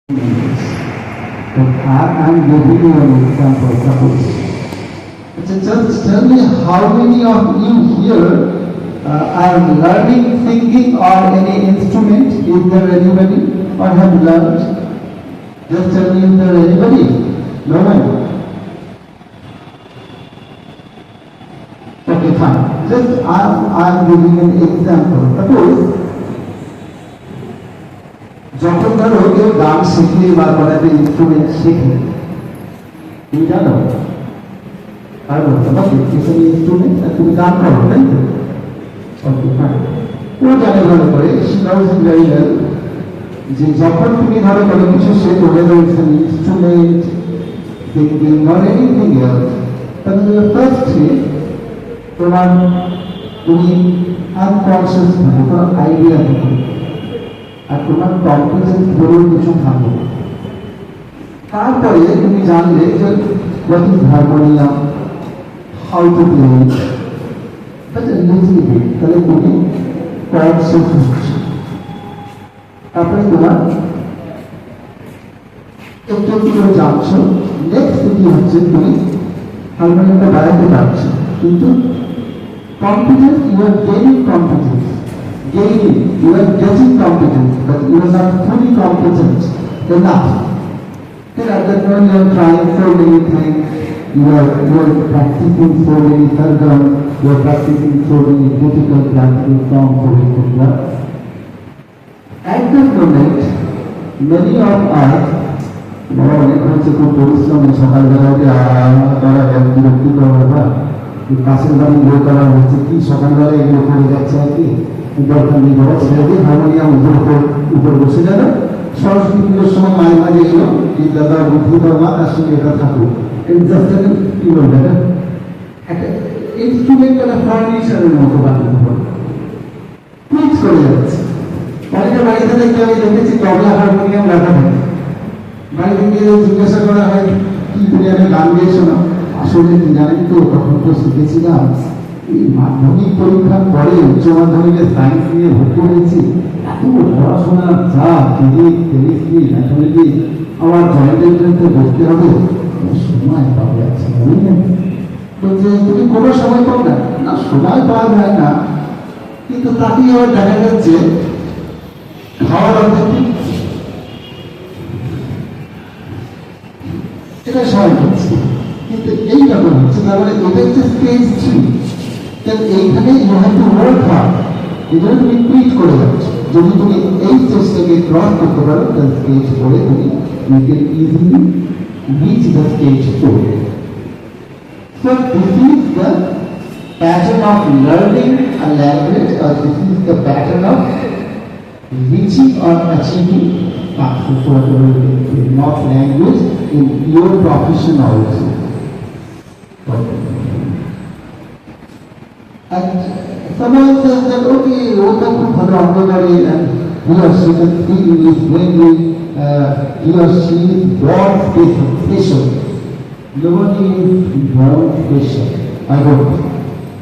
But I'm giving you an example. Suppose. Just tell me how many of you here are learning singing or any instrument? Is there anybody or have learned? Just tell me, is there anybody? No one. Okay, fine. Just I'm giving an example. Suppose যখন ধরো কেউ গান শিখে বা কোনো একটা instrument শিখে, তুমি জানো আর বলতে পারো ইনস্ট্রুমেন্ট তুমি গান করো, তাই তো? ওকে, ফাইন। ও জানে ভালো করে, যে যখন তুমি ধরো কোনো কিছু শেখো, instrument singing or anything else, তাহলে ফার্স্টে তুমি আনকনসিয়াস ভাবে কোনো আইডিয়া থাকে আর তোমার কম্পিটেন্স বলে কিছু থাকবে। তারপরে তুমি জানলে যে what is harmonium, how to play it, but a little bit, তাহলে তুমি কর্ডস শিখছো। তারপরে তোমার একটু একটু করে জানছো, নেক্সট কি হচ্ছে তুমি হারমোনিয়ামটা বাড়াতে পারছো, কিন্তু competence, you are gaining competence. You are getting competence, but you are not fully competent enough. Then at that point you are trying so many things, you are practicing so many sargam, you are practicing so many difficult classical songs, etc. At that moment, many of us, অনেক হচ্ছে খুব পরিশ্রমে সকালবেলা তারা বিরক্তি করা কাছের বাড়ি বই করা হচ্ছে কি সকালবেলা এগুলো করে যাচ্ছে আর কি দরকার নেই, বড় ছেড়ে দিয়ে হারমোনিয়াম উপর বসে যাবে। সরস্বতী পুজোর সময় মায়ের মাঝে এলো এই দাদা বুদ্ধি মা তার সঙ্গে এটা থাকুক, কি বলবে এটা একটা ইনস্ট্রুমেন্ট, একটা ফার্নিচারের মতো বানানো হবে, কুইজ করে যাচ্ছে। অনেকের বাড়িতে দেখতে আমি দেখেছি তবলা হারমোনিয়াম রাখা থাকে, বাড়িতে গিয়ে জিজ্ঞাসা করা হয় কি তুমি আমি গান গিয়েছো না, আসলে কি জানেন তো তখন তো শিখেছিলাম এই মাধ্যমিক পরীক্ষার পরে উচ্চ মাধ্যমিকে সায়েন্স নিয়ে ভর্তি হয়েছি, এত পড়াশোনার চাপ, ফিজিক্স কেমিস্ট্রি ম্যাথমেটিক্স, আমার জয়েন্ট এন্ট্রান্সে বসতে হবে, সময় পাবে আছে বুঝলেন তো, যে তুমি কোনো সময় পাও না, না সময় পাওয়া যায় না, কিন্তু তাকেই আবার দেখা যাচ্ছে খাওয়ার অর্ধেক এটা সময় পাচ্ছে, কিন্তু এই ব্যাপার হচ্ছে তার মানে এটা হচ্ছে স্টেজ 3। এইখানে you have to work hard, এজন্য তুমি কুইট করে যাচ্ছ। যদি তুমি এই স্টেজটাকে ক্রস করতে পারো তাহলে স্টেজ 4 তুমি you can easily reach the stage 4. So this is the pattern of learning a language, or this is the pattern of reaching or achieving success, whatever you can say, not language, in your profession also. And someone says that, okay, welcome to Bhadravandari, and he or she can speak English fluently, he or she is born special. Nobody is born special, I don't.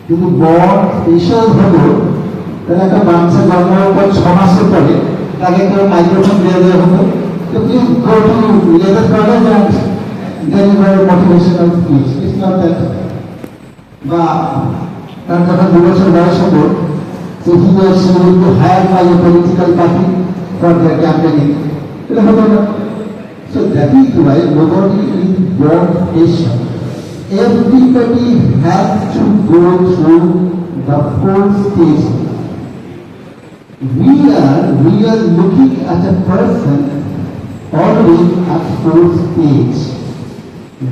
কিন্তু born special হলো, তাহলে একটা বাচ্চা জন্মের পর 6 মাসের পরে তাকে কেউ মাইক্রোফোন দিয়ে দেওয়া হতো, তো please go to leather college and deliver motivational speech. It's not that. বা তার যখন 2 বছর বয়স হলো, so he or she will be hired by a political party for their campaigning. এটা হতো না। So that is why nobody is born special. Everybody has to go through the 4 stages. We are looking at a person always at 4 stages.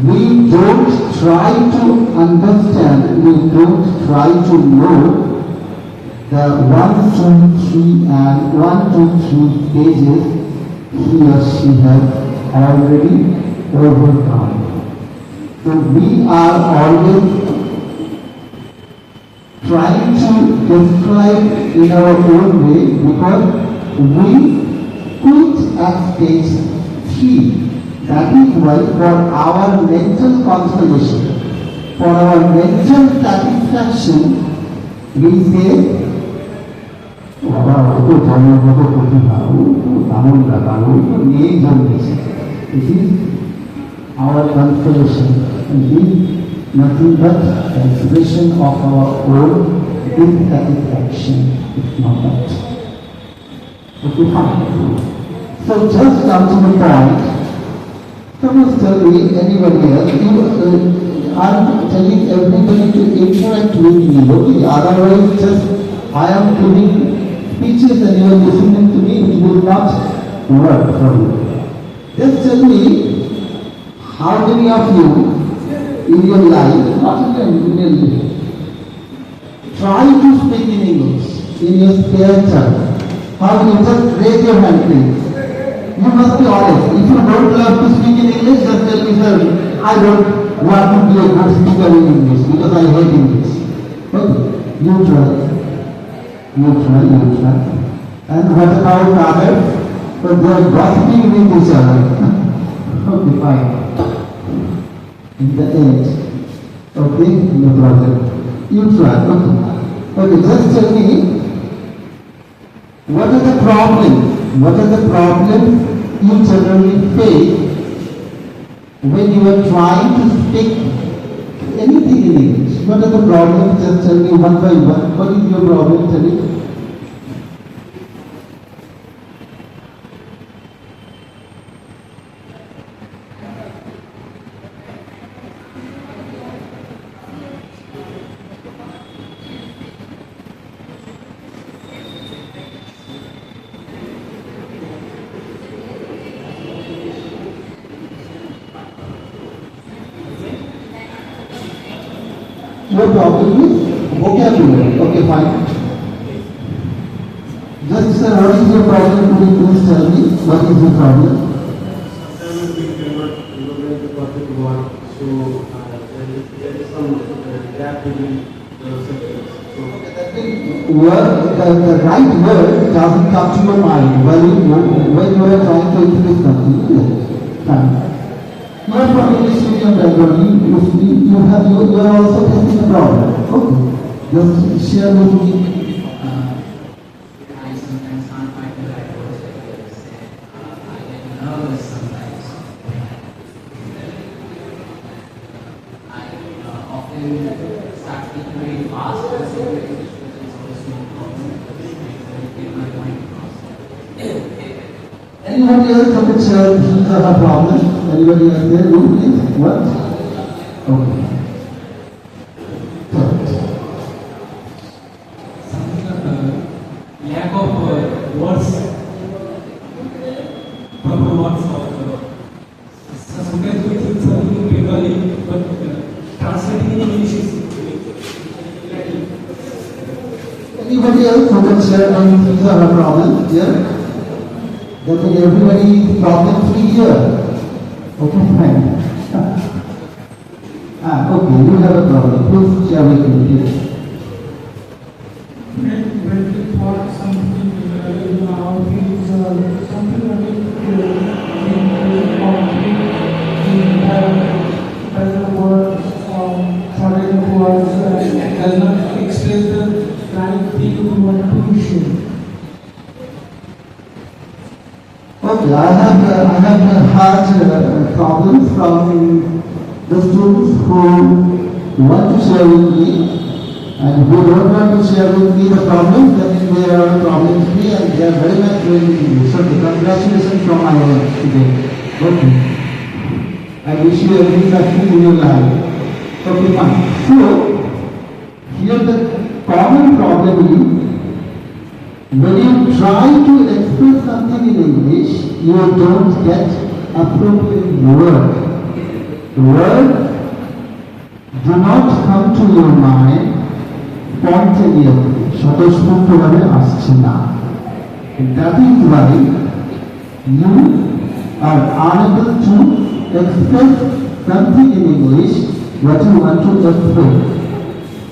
We don't try to understand, we don't try to know the 1, 2, 3 and 1, 2, 3 stages he or she has already overcome. So we are always trying to describe in our own way because we quit at stage 3. That is why for our mental consolation, for our mental satisfaction, we say বাবা ও তো জন্মগত প্রতিভা, ও তো দামন ব্যাপার, ও তো নিয়েই জন্মেছে। It is our confession, it is nothing but the expression of our own dissatisfaction. It's not that. Okay, fine. So just come to the point. Someone tell me, anybody else, I'm telling everybody to interact with me, okay? Otherwise, just I am giving speeches and you are listening to me, it will not work for you. Just tell me, how many of you in your life, not even in your life, try to speak in English in your spare time? How many? Just raise your hand, please. You must be honest. If you don't love to speak in English, just tell me, sir, I don't want to be a good speaker in English because I hate English. Okay, you try. You try. And what about others? But they are gossiping with each other. Okay, fine. In the end, okay, no problem. You try. Okay, just tell me, what is the problem? What is the problem you generally face when you are trying to speak anything in English? What are the problems? Just tell me one by one. What is your problem? Tell me. Your problem is vocabulary. Okay, fine. Just sir, what is your problem? Could you please tell me what is your problem? Sometimes we cannot recognize the perfect word, so there is some gap between the sentences. So The right word doesn't come to your mind when you are trying to express something. Fine. You are from English medium background. You are also facing a problem. Okay. Just share with me. I sometimes can't find the right words like this. I get nervous sometimes. I often start speaking very fast because English is also important. I get my point across. Anybody else who can share these are a problem? Anybody else there? No, please. What? Okay. Lack of words, proper words. Sometimes we think something in Bengali, but translating in English is Anybody else who can share these are a problem? Here? That means everybody is problem free here. Okay, fine. Okay, you have a problem. Please share with me. Please. When we thought something our feelings something like doesn't work foreign words does not express the right thing we want to issue. Okay, I have had problems from the students who want to share with me and who don't want to share with me the problems. That means they are problem free and they are very much doing English. So congratulations from my end today. Okay. I wish you every success in your life. Okay, fine. So here the common problem is when you try to express something in English, you don't get appropriate word. Words do not come to your mind spontaneously. স্বতঃস্ফূর্তভাবে আসছে না. That is why you are unable to express something in English what you want to express.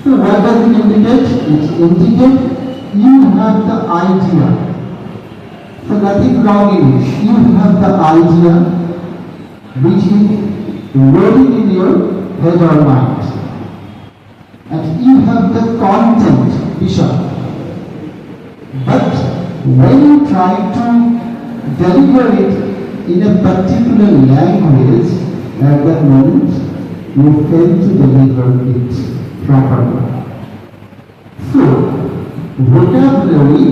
So what does it indicate? It indicates you have the idea. So nothing wrong in it. You have the idea which is rolling in your head or mind. And you have the content, Bishop. But when you try to deliver it in a particular language, at that moment you fail to deliver it properly. So, vocabulary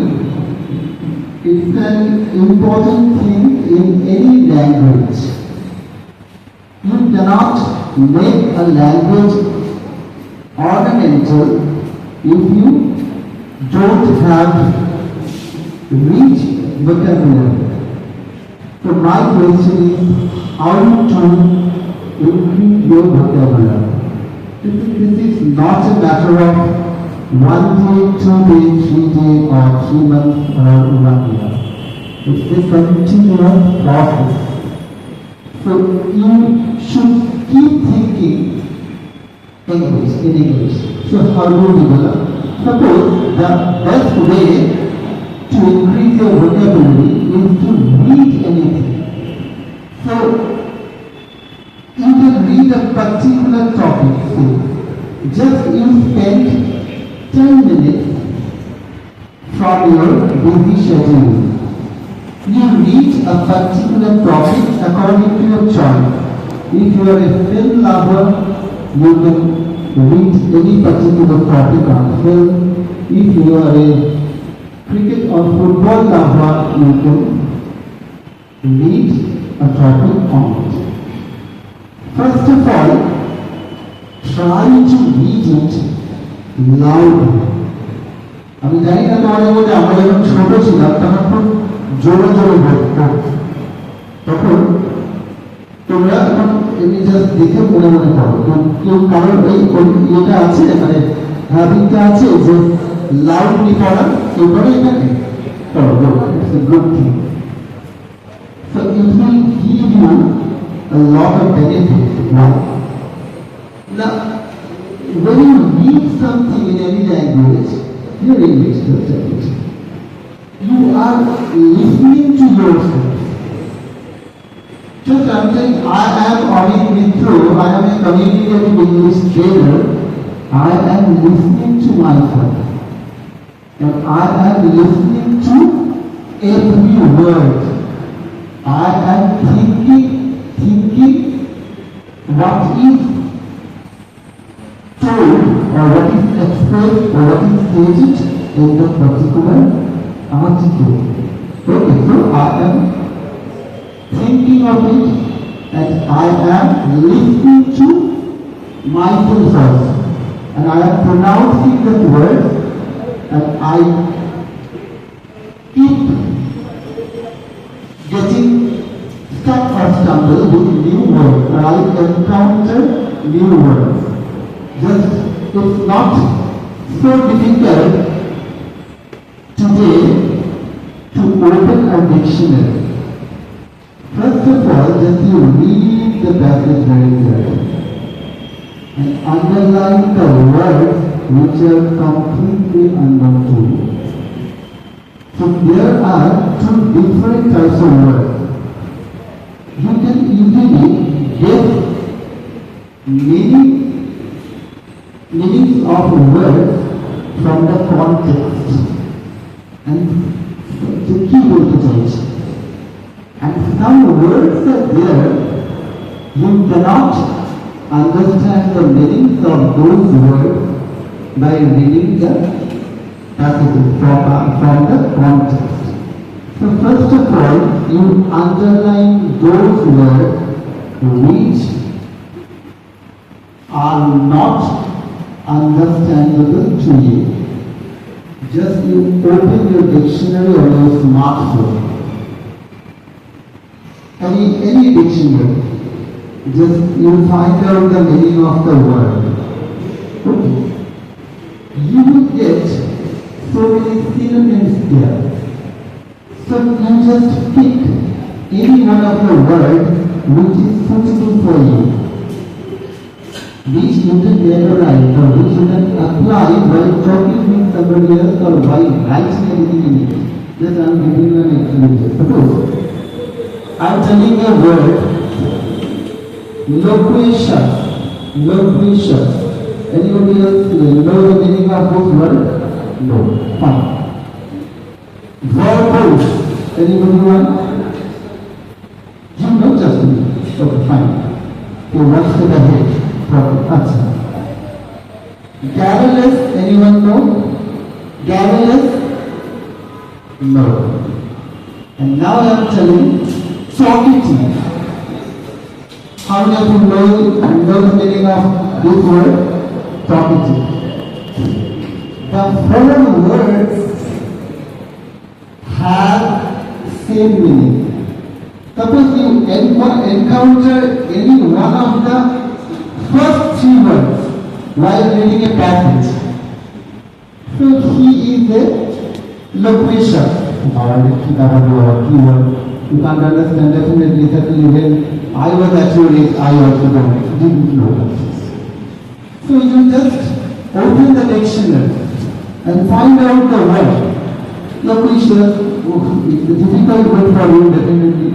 is an important thing in any language. You cannot make a language ornamental if you don't have rich vocabulary. So my question is how to increase your vocabulary. This is not a matter of 1 day, 2 days, 3 days, or 3 months, or 1 year. It's a continuous process. So you should keep thinking English, in English. So how do you develop? Suppose the best way to increase your vocabulary is to read anything. So you can read a particular topic. So just you spend 10 minutes from your busy schedule. You read a particular topic according to your choice. If you are a film lover, you can read any particular topic on film. If you are a cricket or football lover, you can read a topic on it. First of all, try to read it loudly. আমি জানি না তোমাদের মধ্যে আমরা যখন ছোট ছিলাম তখন খুব জোরে জোরে বলতাম, তখন তোমরা এখন এমনি জাস্ট দেখে মনে মনে করো কেউ কারোর এই ইয়েটা আছে, মানে হ্যাবিটটা আছে যে লাউডলি পড়া, কেউ পড়ে এখানে পড়ো, it's a good thing. So it will give you a lot of benefit. Now, when you read something in any language, your English does it. You are listening to yourself. Just I'm saying, I am Amit Mitro, I am a communicative English trainer. I am listening to myself. And I am listening to every word. I am thinking what is told or what is expressed or what is stated in the particular article. Okay, so I am thinking of it and I am listening to myself also. And I am pronouncing that word and I keep getting stuck or stumble with new words, or I encounter new words. Just it's not so difficult today to open a dictionary. First of all, just you read the passage very carefully and underline the words which are completely unknown to you. So there are two different types of words. You can easily get meanings of words from the context and the key words. And some words are there, you cannot understand the meanings of those words by reading the passages from the context. So first of all, you underline those words which are not understandable to you. Just you open your dictionary on your smartphone. Any dictionary. Just you find out the meaning of the word. Okay. You will get so many synonyms there. So you just pick any one of the words which is suitable for you, which you can memorize or which you can apply while talking with somebody else or while writing anything in it. Just I am giving you an example. Suppose I am telling a word, loquacious. Anybody else know the meaning of this word? No. Fine. Verbose. Anybody want? You know just me. Okay, fine. Okay, one step ahead. Problem. Answer. Garrulous. Anyone know? Garrulous? No. And now I am telling talkative. How many of you know the meaning of this word? Talkative. The four words have same meaning. Suppose you encounter any one of the first three words while reading a passage. So he is a loquacious. You can't understand definitely, certainly when I was at your age, I also didn't know that. So you just open the dictionary and find out the word. Loquacious, it's a difficult word for you definitely.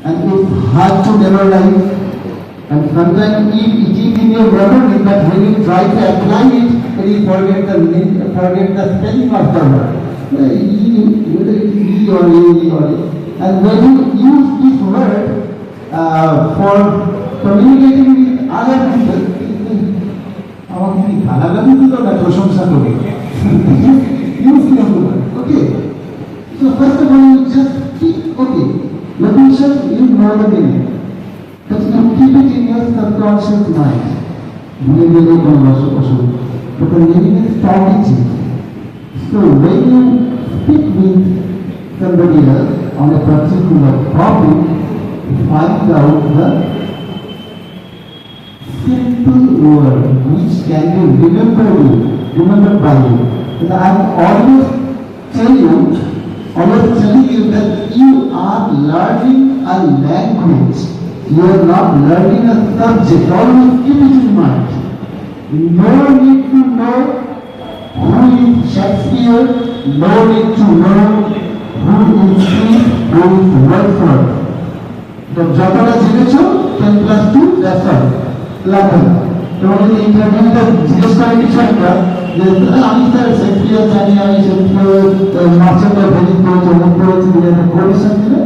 And it's hard to memorize. And sometimes it is in your memory, but when you try to apply it, you forget the spelling of the word. Whether it is E or A. And when you use this word for communicating with other people, আমাকে কি গালাগালি দিল না প্রশংসা করে use the word. Okay. So first of all, you just keep, okay, location, you know the meaning. But you keep it in your subconscious mind. But the meaning is talkative. So when you speak with somebody else on a particular topic, find out the simple word which can be remembered by you. And I always telling you that you are learning a language. You are not learning a subject. Always keep it in mind. No need to know who is Shakespeare. No need to know who is Keats, who is Wordsworth. The যতটা জেনেছো 10 plus 2, that's all. 11. তোমাদের ইন্টারভিউতে জিজ্ঞেস করে কিছু একটা যে আমি sir Shakespeare জানি, আমি শেক্সপিয়ার মাস্টারটা ভেরি করেছি, অনেক করেছি, কোটেশন দিলে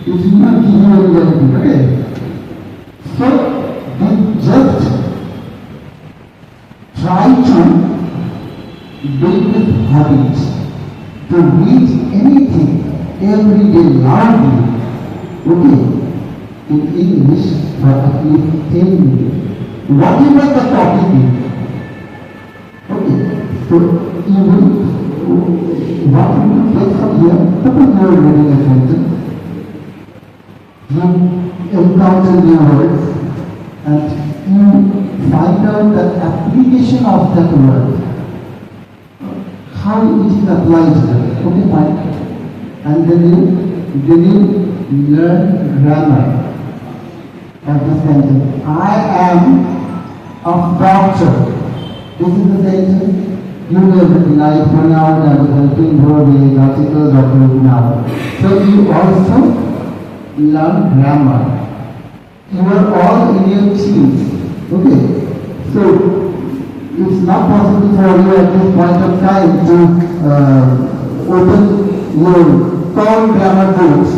it will not give you any benefit, okay? So, we just try to build this habit to read anything every day loudly, okay? In English for at least 10 minutes. Whatever the topic is. Okay, so you will, what you will get from here, suppose you are reading a sentence, you encounter new words and you find out the application of that word. How it is applied there. Okay, fine. And then you learn grammar. Of the sentence, I am a doctor. This is the sentence. You know everything. I pronounce, I was helping her with articles of now. So you also learn grammar. You are all in your teams. Okay. So it's not possible for you at this point of time to open your core grammar books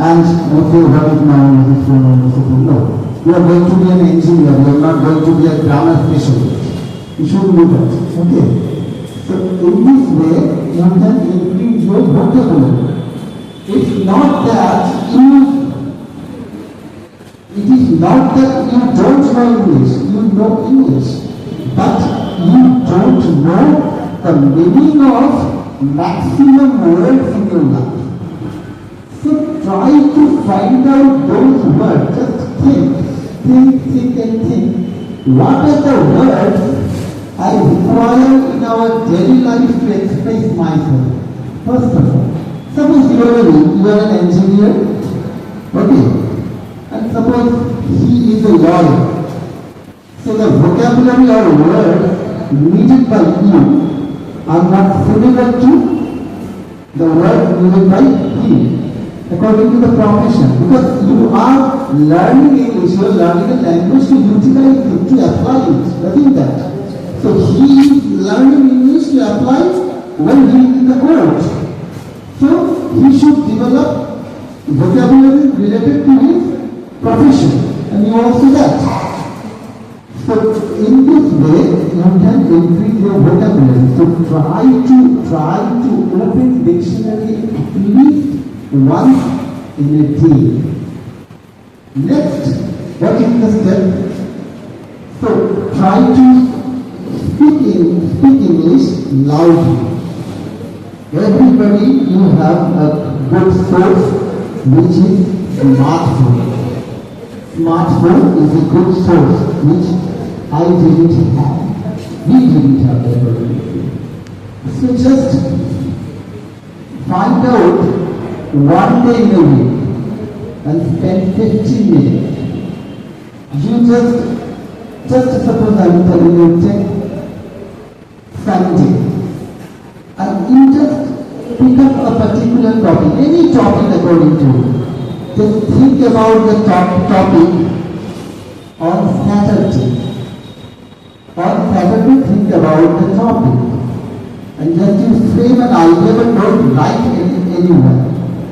and okay, what is noun, what is pronoun, what is pronoun. No. You are going to be an engineer, you are not going to be a grammar specialist. You should do that. Okay. So in this way, you can increase your vocabulary. It's not that you don't know English, you know English, but you don't know the meaning of maximum words in your life. So try to find out those words. Just think and think. What are the words I require in our daily life to express myself? First of all, suppose you are an engineer, okay, and suppose he is a lawyer. So the vocabulary or words needed by you are not similar to the words needed by him, according to the profession. Because you are learning English, you are learning a language to utilize it, to apply it, nothing that. So he is learning English to apply when he is in the court. So he should develop vocabulary related to his profession, and you also that. So in this way, you can increase your vocabulary. So try to open dictionary at least once in a day. Next, what is the step? So try to speak English loudly. Everybody, you have a good source, which is smartphone. Smartphone is a good source, which I didn't have. We didn't have everybody. So just find out one day in a week and spend 15 minutes. You just suppose I'm telling you, take Sunday, and you just pick up a particular topic, any topic according to you. Just think about the topic on Saturday. On Saturday, think about the topic. And just you frame an idea, but don't write anywhere.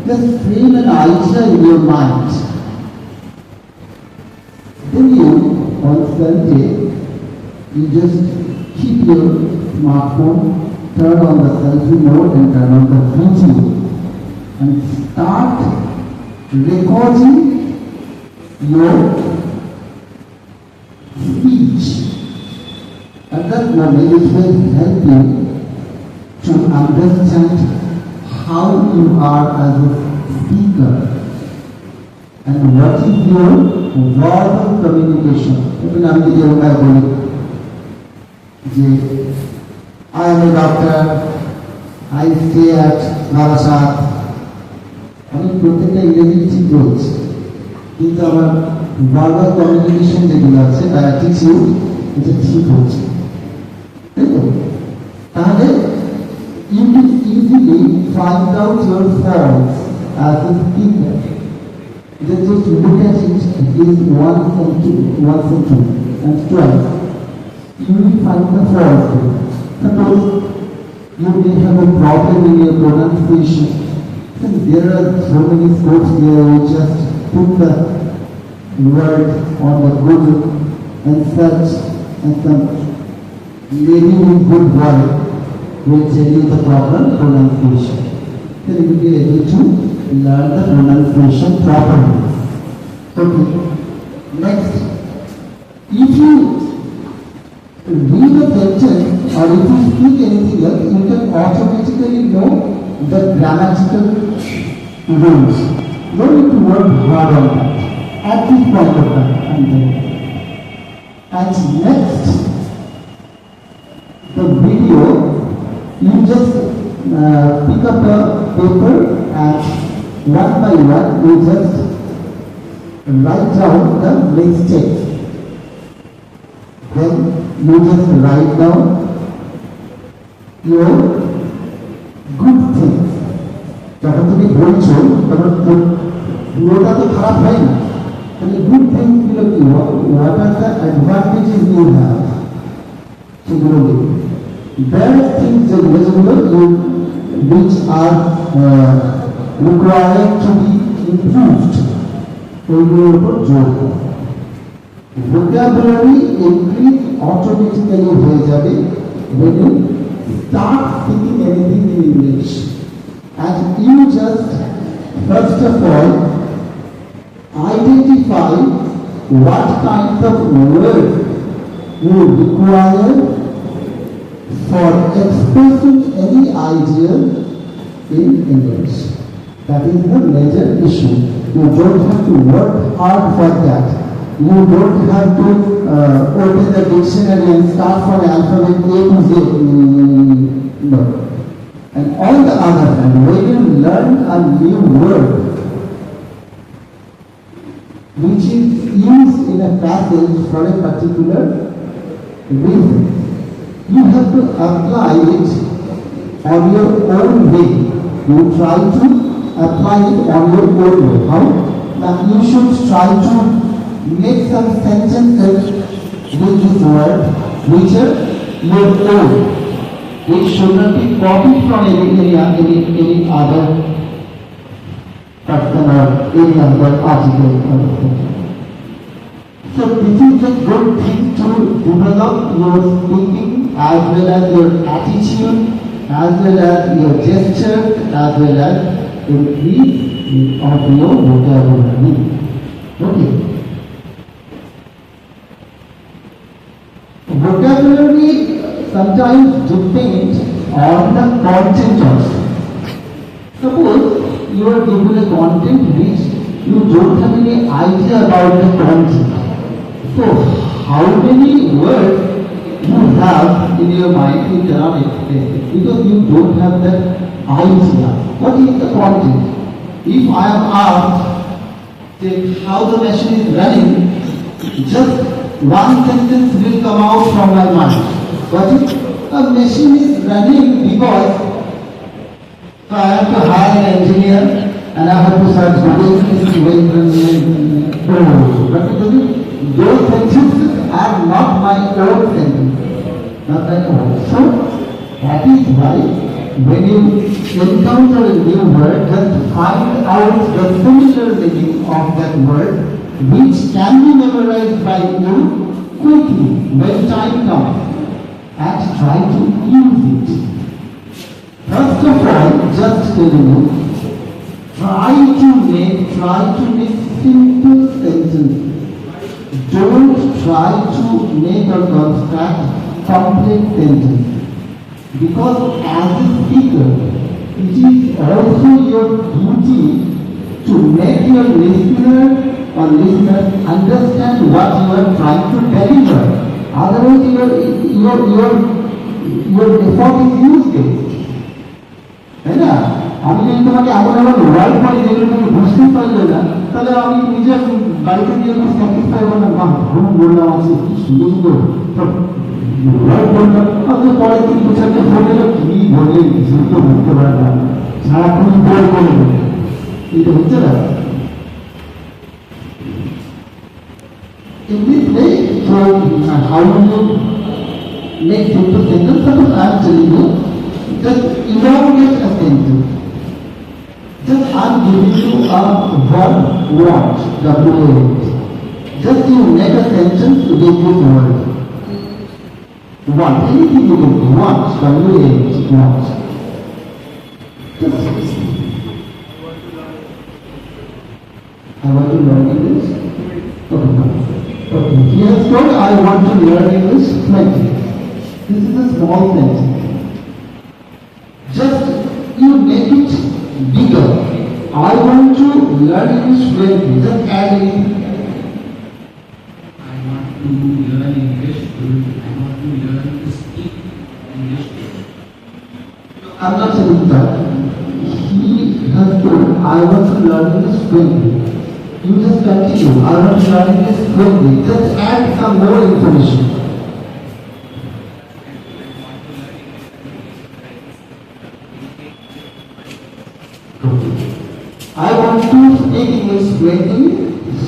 Just frame an idea in your mind. Then you, on Sunday, you just keep your smartphone, turn on the selfie mode and turn on the video, and start recording your speech. At that moment, it will help you to understand how you are as a speaker and what is your verbal communication. Even I am a doctor, I stay at Narasat. আমি প্রত্যেকটা ইংরেজি ঠিক বলছি, কিন্তু আমার verbal communication যেগুলো আছে attitude এটা ঠিক হচ্ছে, তাই তো? তাহলে you can easily find out your faults as a speaker. Just look at it is once and two and twice. You will find the faults. Suppose you may have a problem in your pronunciation. And there are so many scopes here. You just put the word on the Google and search, and some lady with good word will tell you the proper pronunciation. Then you will be able to learn the pronunciation properly. Okay. Next, if you read a sentence or if you speak anything else, you can automatically know the grammatical rules. No need to work hard on that at this point of time. And next, the video, you just pick up a paper and one by one you just write down the mistakes. Then you just write down your good things. যখন তুমি বলছো তখন পুরোটা তো খারাপ হয় না, তাহলে গুড থিংস গুলো কি, what are the advantages you have সেগুলো লিখো। ব্যাড থিংস যেগুলো which are required to be improved, ওইগুলোর উপর জোর দাও। vocabulary increase automatically হয়ে যাবে when you start speaking anything in English. And you just, first of all, identify what kinds of words you require for expressing any idea in English. That is the major issue. You don't have to work hard for that. You don't have to open the dictionary and start from alphabet A to Z. No. And on the other hand, when you learn a new word which is used in a passage for a particular reason, you have to apply it on your own way. You try to apply it on your own way. How? Now you should try to make some sentences with this word which are your own. It should not be copied from any other person or any other article or etc. So this is a good thing to develop your speaking as well as your attitude, as well as your gesture, as well as increase of your vocabulary. Okay. Vocabulary sometimes depends on the content also. Suppose you are given a content which you don't have any idea about the content. So how many words you have in your mind you cannot explain it because you don't have that idea. What is the content? If I am asked that how the machine is running, just one sentence will come out from my mind. But if a machine is running because I have to hire an engineer and I have to search Google but those sentences are not my own sentences. Not my own. So that is why when you encounter a new word, just find out the similar meaning of that word which can be memorized by you quickly when time comes and try to use it. First of all, just telling you, try to make simple sentences. Don't try to make or construct complex sentences. Because as a speaker, it is also your duty to make your listener or listeners understand what you are trying to deliver. Otherwise, your effort is useless. তাই না? আমি যদি তোমাকে এমন word বলি যেগুলো তুমি বুঝতে পারলে না, তাহলে আমি নিজের বাড়িতে গিয়ে কোনো স্যাটিসফাই হবো না। ভুল বললাম আছে, কি সুন্দর সুন্দর ওয়ার্ড বললাম, আমি পরে তুমি কিছু বলে কি বলে কিছু তো বুঝতে পারলাম, সারাক্ষণ বই বলে এটা হচ্ছে না। In this way, so how do you make simple sentence? Suppose I am telling you, just elongate a sentence. Just I am giving you a verb want, W-A-N-T. Just you make a sentence with this word. Want, anything you can do, want, W-A-N-T, want. I want to learn English. Okay. He has told I want to learn English fluently. This is a small sentence. Just you make it bigger. I want to learn English fluently. Just add in. I want to learn English fluently. I want to learn to speak English fluently. I'm not saying that. He has told I want to learn English fluently. You just continue. I want to learn English fluently. Just add some more information. I want to speak English fluently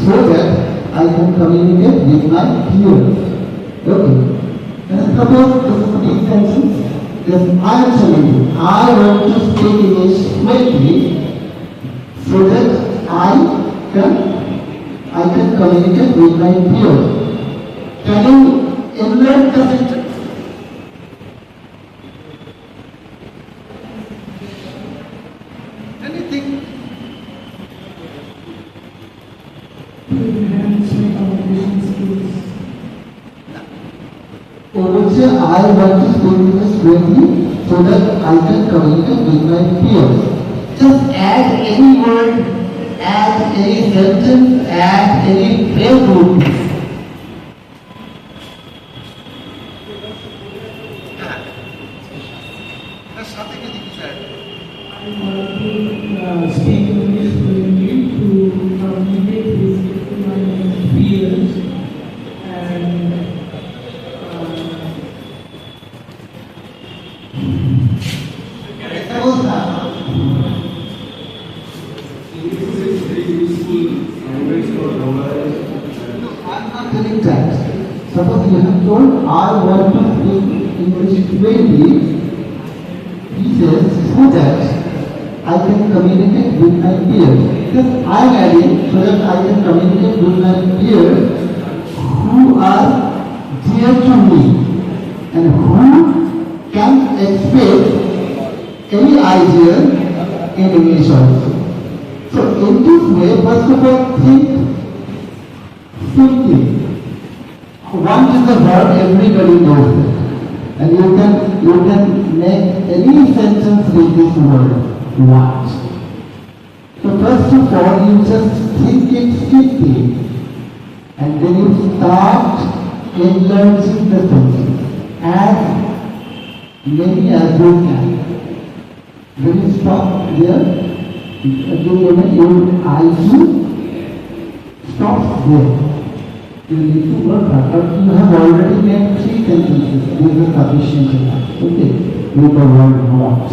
so that I can communicate with my peers. Okay. And suppose this is a big sentence. Yes, I am telling you, I want to speak English fluently so that I can communicate with my peers. Can you enlarge the sentence? Anything? To enhance my communication skills. Or say I want to speak English fluently so that I can communicate with my peers. Just add any word, add any sentence, add any phrase root. I want to speak English fluently to communicate with my peers and Suppose you have told I want to speak English fluently he says, so that I can communicate with my peers. Because I am adding so that I can communicate with my peers who are dear to me and who can express any idea in English also. So in this way, first of all, think simply. Want is a verb, everybody knows it. And you can make any sentence with this word, want. So first of all, you just think it simply. And then you start enlarging the sentence as many as you can. When you stop there, stop there. You need to work hard, but you have already made 3 sentences. These are sufficient enough. Okay, with the word want.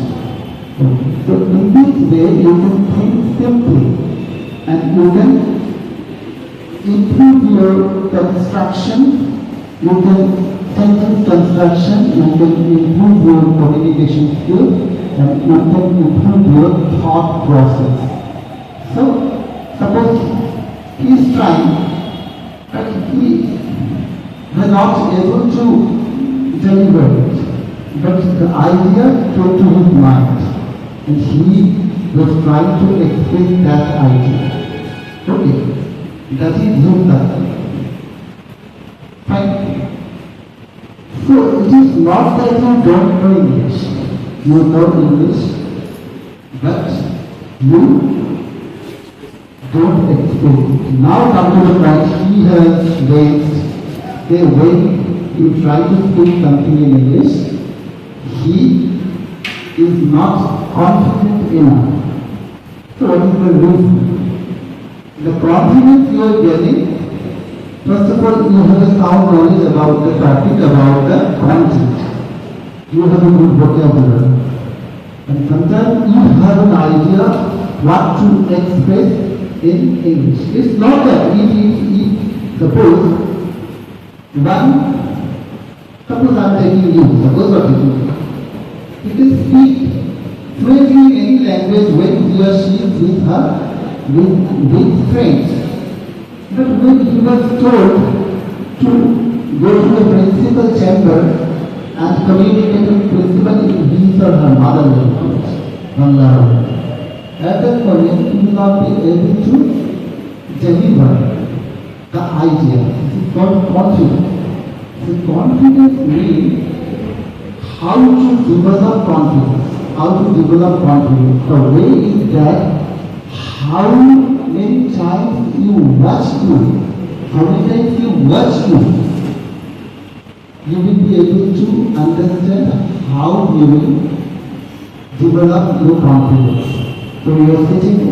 Okay. So in this way, you can think simply, and you can improve your construction. You can sentence construction. You can improve your communication skills, and you can improve your thought process. So suppose he is trying. But he was not able to deliver it. But the idea came to his mind, and he was trying to express that idea. Okay, that is his success. Fine. So it is not that you don't know English. You know English, but you don't explain it. Now come to the point he has raised. When you try to speak something in English, he is not confident enough. So what is the reason? The confidence you are getting, first of all, you have a sound knowledge about the topic, about the content. You have a good vocabulary. And sometimes you have an idea what to express in English. It's not that if suppose I'm taking you, suppose what you can speak fluently in any language when he or she is with friends. But when he was told to go to the principal chamber and communicate with principal in his or her mother language, at that point, you will not be able to deliver the idea. This is called confidence. So confidence means how to develop confidence. How to develop confidence. The way is that how many times you watch you, how many times you watch you will be able to understand how you will develop your confidence. So you are sitting in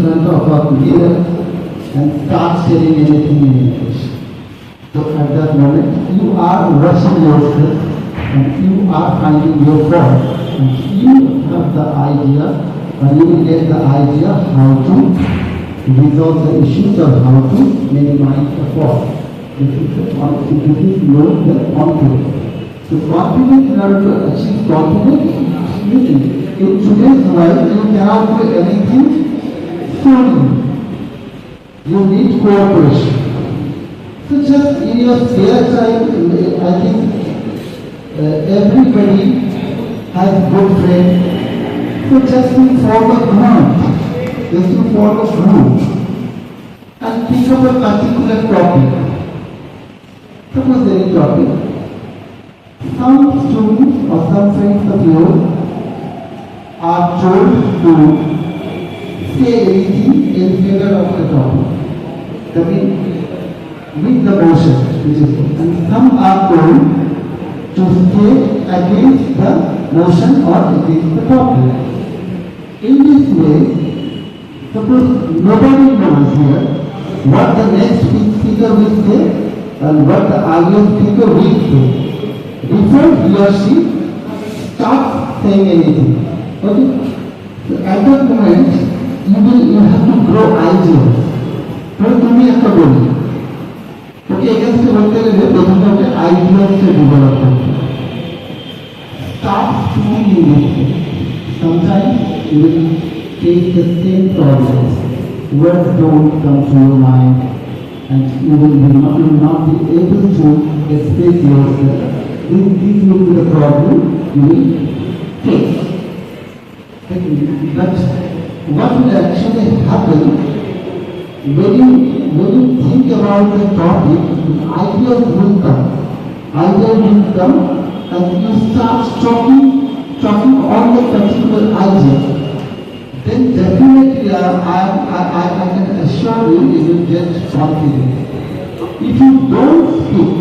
front of a mirror and start saying anything in English. So at that moment, you are rushing yourself and you are finding your fault. And you have the idea, and you will get the idea how to resolve the issues or how to minimize the fault. This is known as confidence. So confidence, in order to achieve confidence, in today's world, you cannot do anything solely. You need cooperation. So just in your spare time, I think everybody has good friends. So just to form a group, and pick up a particular topic. Suppose any topic. Some students or some friends of yours are told to say anything in favor of the topic. That means with the motion, which is, and some are told to say against the motion or against the topic. In this way, suppose nobody knows here what the next speaker will say and what the earlier speaker will say. Before he or she starts saying anything. Okay? So at that moment, you have to grow ideas. But তুমি একটা বলি ওকে against বলতে গেলে প্রথমে ideas to develop. Start speaking you will face the same problems. Words don't come to your mind, and you will not be able to express yourself. This will be the problem you will face. But what will actually happen when you think about the topic, ideas will come. Ideas will come and you start talking on the particular idea. Then definitely I can assure you will get confidence. If you don't speak,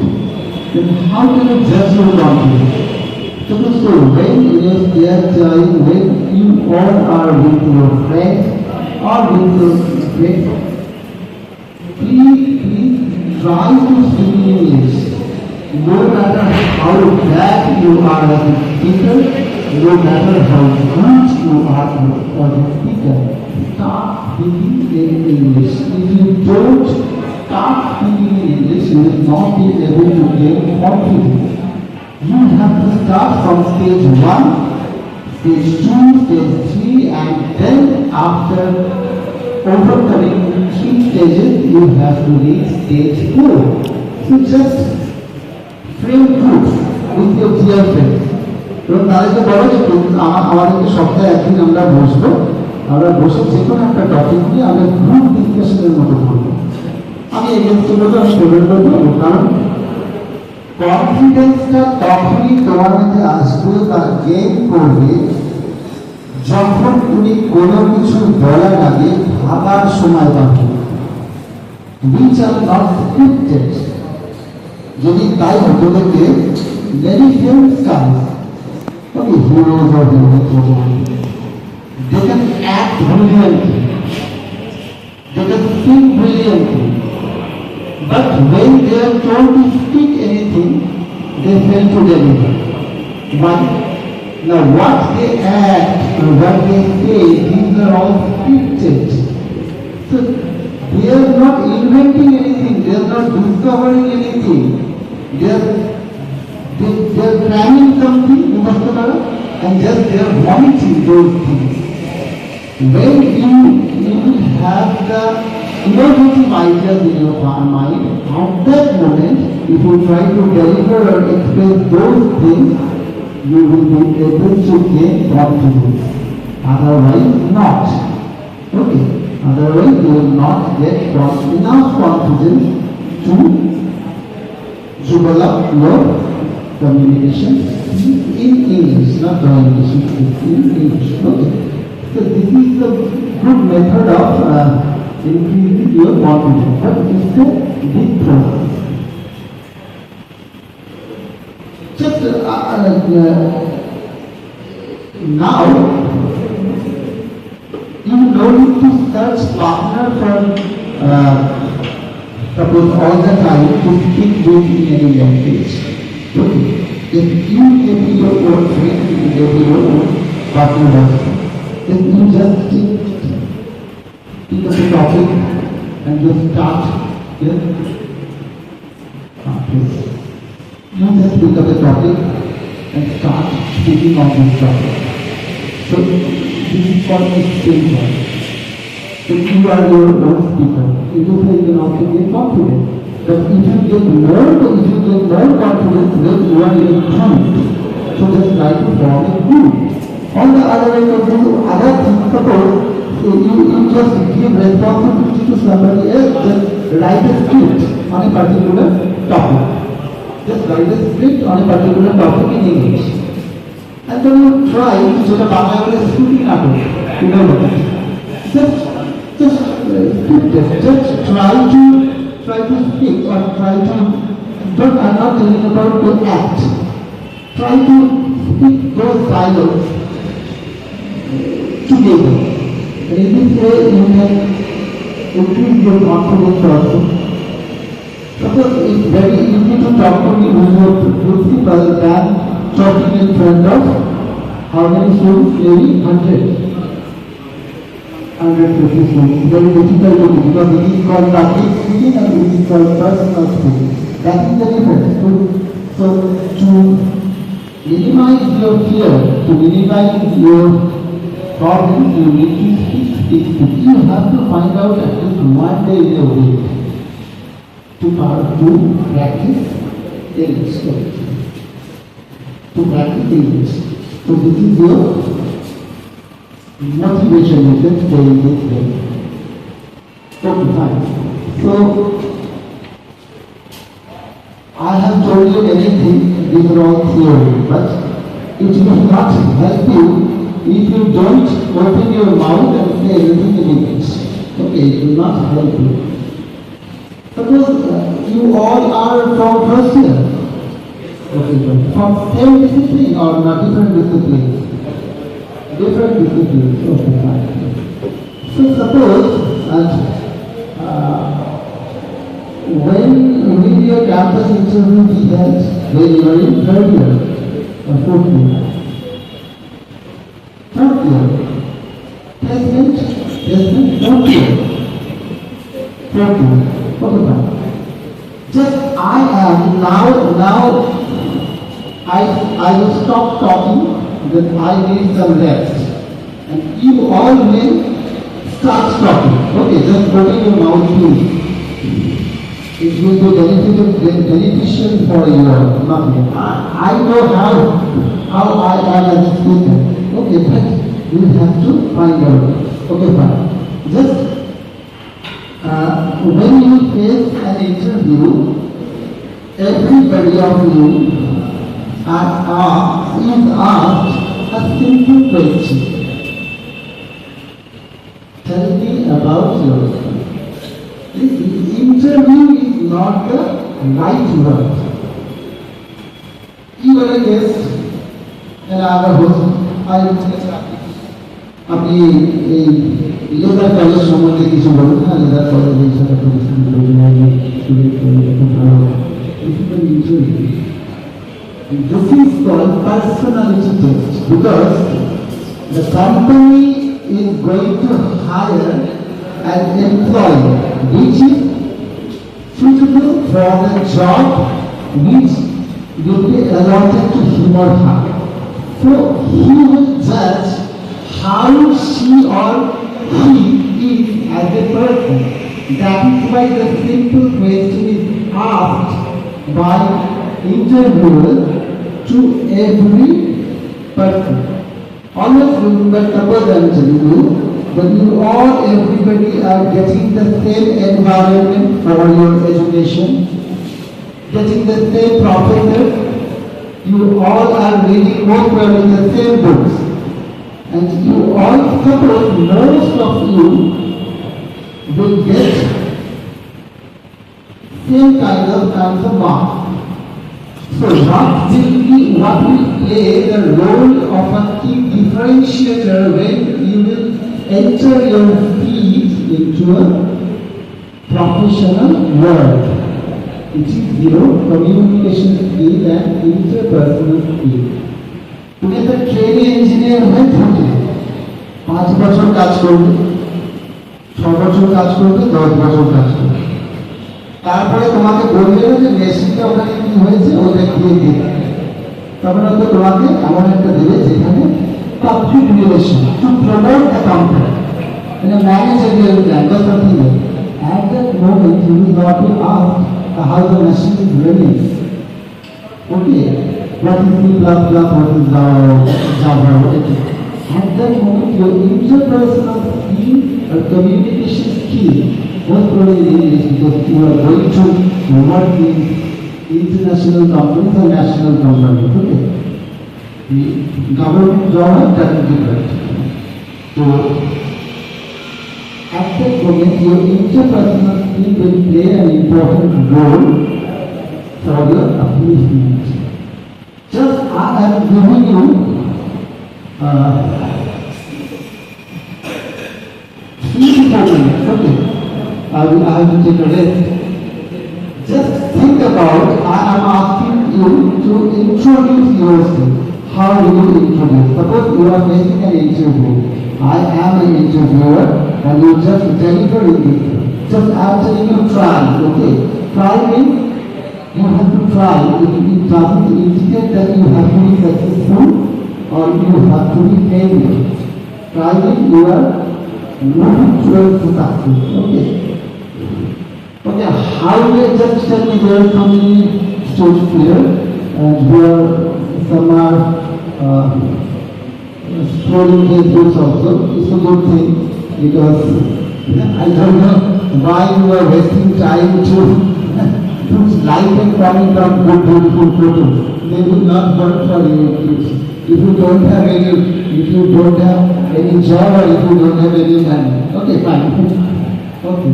then how can you judge your confidence? So when in your spare time, when you all are with your friends or with your friends, please try to speak in English. No matter how bad you are as a speaker, no matter how good you are as a speaker, start speaking in English. If you don't start speaking in English, you will not be able to gain confidence. You have to start from stage 1, stage 2, stage 3, and then after overcoming 3 stages, you have to reach stage 4. So just frame good with your dear friends. এবং তাদেরকে বলো যে আমাদেরকে সপ্তাহে একদিন আমরা বসবো, আমরা বসে যে কোনো একটা টপিক নিয়ে আমরা গ্রুপ ডিসকাশনের মতো করবো। আমি এগেন্স্টে বলবো, আমি ফেভার করবো, কারণ কনফিডেন্সটা তখনই তোমার মধ্যে আসবে বা গেইন করবে যখন তুমি কোনো কিছু বলার আগে ভাবার সময় পাবে। which are not scripted. যদি তাই হতো দেখে many film stars, okay, heroes or heroines, they can act brilliantly, they can sing brilliantly, but when they are told to speak anything, they fail to deliver. Why? Now what they act and what they say, these are all scripted. So they are not inventing anything, they are not discovering anything. They are planning something, and just they are vomiting those things. When you will have the innovative ideas in your mind, at that moment, if you try to deliver or express those things, you will be able to gain confidence. Otherwise, not. Okay. Otherwise, you will not get enough confidence to develop your communication in English, not communication, in English. Okay. So this is the good method of increasing your confidence, but it's a big process. Just now, you no need to search partner for suppose all the time to speak with in any language. Okay. If you give your own friend, you give your own partner also, then you just pick up the topic and just start. Yes? Please. You just pick up the topic and start speaking on this topic. So this is called exchange. If you are your own speaker, you will also get confidence. But if you get more confidence, then you are in a group. So just try to form a group. On the other end of the other thing, suppose you just give responsibility to somebody else, just write a script on a particular topic. Just write a script on a particular topic in English. And then you try to shooting natok, you know what? Just script it. Just try to speak or try to. But I'm not telling about to act. Try to speak those dialogues together. And in this way, you can increase your confidence also. Because it's very easy to talk to me with your principal than talking in front of how many students? Maybe 100. 150 students. Very difficult to do because it is called public speaking and it is called personal speaking. That is the difference. So to minimize your fear, to minimize your problems you need to fix it. You have to find out at least one day in a week to practice English. To practice English. So this is your motivation, you can stay in this way. Okay, fine. So, I have told you anything, these are all theory, but it will not help you if you don't open your mouth and say anything in English. Okay, it will not help you. Suppose you all are from first year. Okay, from same discipline or not different disciplines? Different disciplines, okay, fine. So suppose that when your campus interview be held when you are in third year or fourth year. Third year. Placement, fourth year. Fourth year. Okay, fine. Just I am now I will stop talking, then I need some rest. And you all will start talking. Okay, just open your mouth please. It will be beneficial for you all, not me. I know how I am as a speaker. Okay, but you have to find out. Okay, fine. Just when you face an interview, everybody of you is asked a simple question. Tell me about yourself. This interview is not the right word. You are a guest and I am a host. আপনি এই leather college সম্বন্ধে কিছু বলুন না leather কলেজের সাথে প্রতিষ্ঠান খুব ভালো This is called personality test because the company is going to hire an employee which is suitable for the job which will be allotted to him or her. So he will judge how she or he is as a person. That is why the simple question is asked by interviewer to every person. Always remember, suppose I am telling you, when you all, everybody are getting the same environment for your education, getting the same professor, you all are reading most probably the same books, and you all suppose most of you will get same kinds of marks. So what will play the role of a key differentiator when you will enter your feet into a professional world? It is your communication skill and interpersonal skill. তুমি একটা training engineer হয়ে থাকলে 5 বছর কাজ করবে, 6 বছর কাজ করবে, 10 বছর কাজ করবে, তারপরে তোমাকে বলবে না যে মেশিনটা ওখানে কি হয়েছে ওটা দিয়ে দিবে, তখন হয়তো তোমাকে এমন একটা দেবে যেখানে public relation to promote the company in a managerial plan or something like that. At that moment you will not be asked how the machine is running. Okay, what is C++, what is Java, whatever. At that moment your interpersonal skill or communication skill was probably in English because you are going to work in international companies or national companies. Okay, the government job that is different. So at that moment your interpersonal skill will play an important role for your upliftment. Just I am giving you 3 to 4 minutes. Okay, I have to take a rest. Just think about, I am asking you to introduce yourself. How do you introduce? Suppose you are facing an interview. I am an interviewer and you just deliver it. Just I am telling you try, okay? Try means you have to try. It doesn't indicate that you have to be successful or you have to be failure. striving, you are moving towards the success. Okay. Okay, how they just tell me there are so many students here, and here some are scrolling these books also. It's a good thing because I don't know why you are wasting time to like and comment on good beautiful photos. They will not work for you. If you don't have any job or if you don't have any money. Okay, fine. Okay.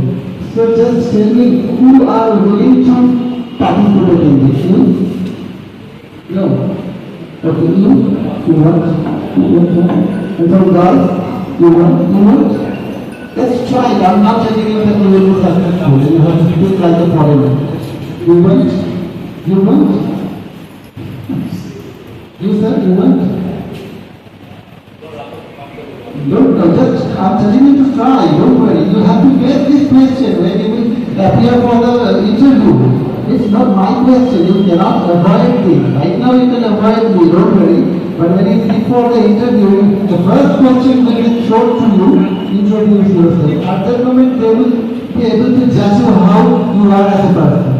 So just tell me who are willing to participate in this? You? No. Okay, you? You want? You want? And so girls, you want? You want? Let's try it. I'm not telling you that you will be successful. You have to think like a foreigner. You want? You want? You sir, you want? Don't just, I'm telling you to try, don't worry. You have to get this question when you will appear for the interview. It's not my question, you cannot avoid me. Right now you can avoid me, don't worry. But when you sit for the interview, the first question will be thrown to you, introduce yourself. At that moment they will be able to judge you how you are as a person.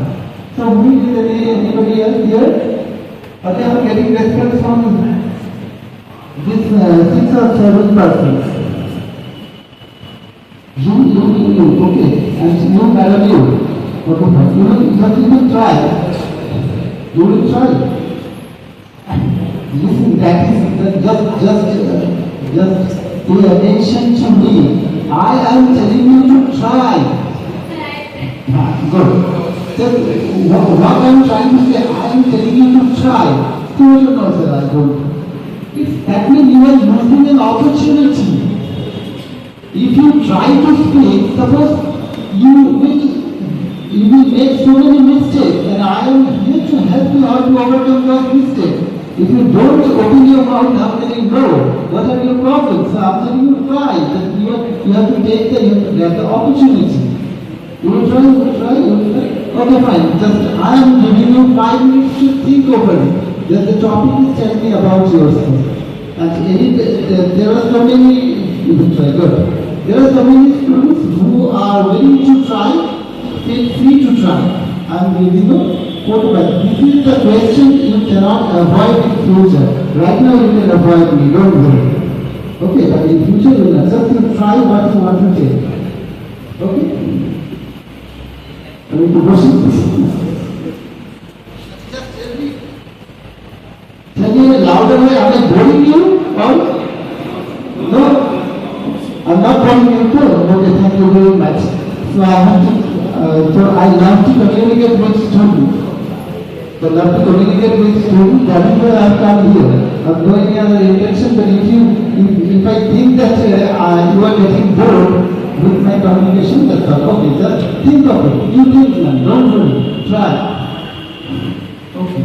So who is anybody else here? Okay, I'm getting response from this 6 or 7 persons. You, okay, and you, madam, you. Okay, fine. You will try. You will try. Listen, that is just pay attention to me. I am telling you to try. Good. So, what I am trying to say, I am telling you to try. So you know, sir, I don't. That means you are losing an opportunity. If you try to speak, suppose you will make so many mistakes, and I am here to help you how to overcome those mistakes. If you don't open your mouth, how can you know? What are your problems? So I'm telling you to try. That you have to take the opportunity. You will try, you will try, you will try. Okay, fine. Just I am giving you 5 minutes to think over it. Just the topic is telling me about yourself. And there are so many, you will try, good. There are so many students who are willing to try, feel free to try. I am giving you photograph. This is the question you cannot avoid in future. Right now you can avoid me, don't worry. Okay, but in future you will not. Just you try what you want to take. Okay? Any questions? Just tell me. Tell me in a louder way, am I boring you? Or? No? I'm not boring you too. Okay, thank you very much. So I love to communicate with students. So love to communicate with students. That is why I have come here. I have no any other intention. But if I think that you are getting bored with my communication, that's all. Okay, just think of it. You think now. Don't worry. Try. Okay.